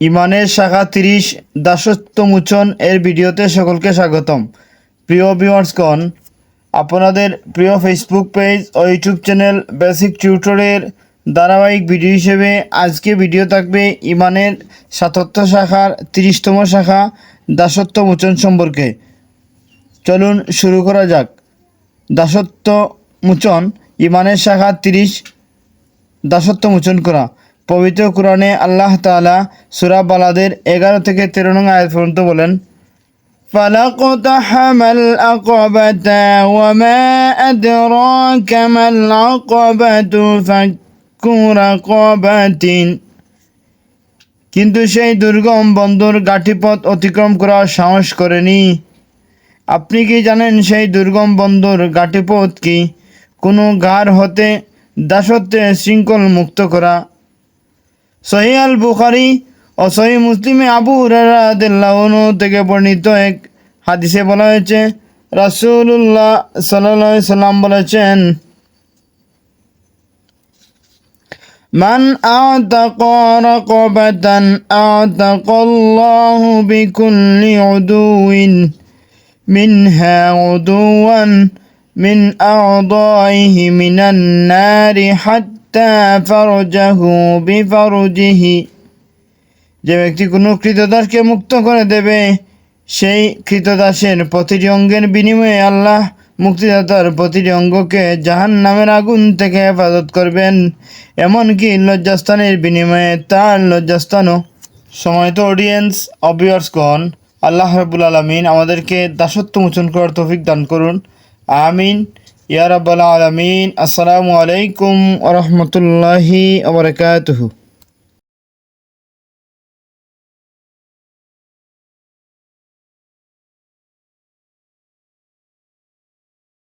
ইমানের শাখা 30 দাসত্ব মোচন এর ভিডিওতে সকলকে স্বাগতম। প্রিয় ভিউয়ার্সগণ, আপনাদের প্রিয় ফেসবুক পেজ ও ইউটিউব চ্যানেল বেসিক টিউটোরিয়ালের ধারাবাহিক ভিডিও হিসেবে আজকে ভিডিও থাকবে ইমানের 77 শাখার 30তম শাখা দাসত্ব মোচন সম্পর্কে। চলুন শুরু করা যাক। দাসত্ব মোচন, ইমানের শাখা 30 দাসত্ব মোচন করা। পবিত্র কোরআনে আল্লাহ তাআলা সূরা বালাদের 11 থেকে 13 নং আয়াত পর্যন্ত বলেন, ফালাকতাহামাল আকাবাতা ওয়া মা আদরাকা মাল আকাবাতু ফাক্কু রাকাবাতিন। কিন্তু সেই দুর্গম বন্দর গাঠিপথ অতিক্রম করার সাহস করেনি। আপনি কি জানেন সেই দুর্গম বন্দর গাঠিপথ কি? কোনো গার হতে দাসত্বের শৃঙ্খল মুক্ত করা। সহিহ আল বুখারী ও সহিহ মুসলিমে আবু হুরায়রা রাদিয়াল্লাহু আনহু থেকে বর্ণিত এক হাদিসে বলা হয়েছে, রাসূলুল্লাহ সাল্লাল্লাহু আলাইহি সাল্লাম বলেছেন, মান আতাকা রাকাবাতান আতাকাল্লাহু বিকুল্লি উদুইন মিনহা উদুওয়ান মিন আ'দাইহি মিনান নারি হাত্তা ফারজাহু বিফারজিহি। যে ব্যক্তি কোনো কৃতদাসকে মুক্ত করে দেবে, সেই কৃতদাসের প্রতিটি অঙ্গের বিনিময়ে আল্লাহ মুক্তিদাতার প্রতিটি অঙ্গকে জাহান্নামের আগুন থেকে হেফাজত করবেন, এমনকি লজ্জাস্থানের বিনিময়ে তার লজ্জাস্থানও। সময়ত অডিয়েন্স ও ভিউয়ার্সগণ, আল্লাহ রাব্বুল আলামিন আমাদেরকে দাসত্ব মোচন করার তৌফিক দান করুন। আমিন ইয়া রাব্বাল আলামিন। আসসালামু আলাইকুম ওয়া রাহমাতুল্লাহি ওয়া বারাকাতুহু।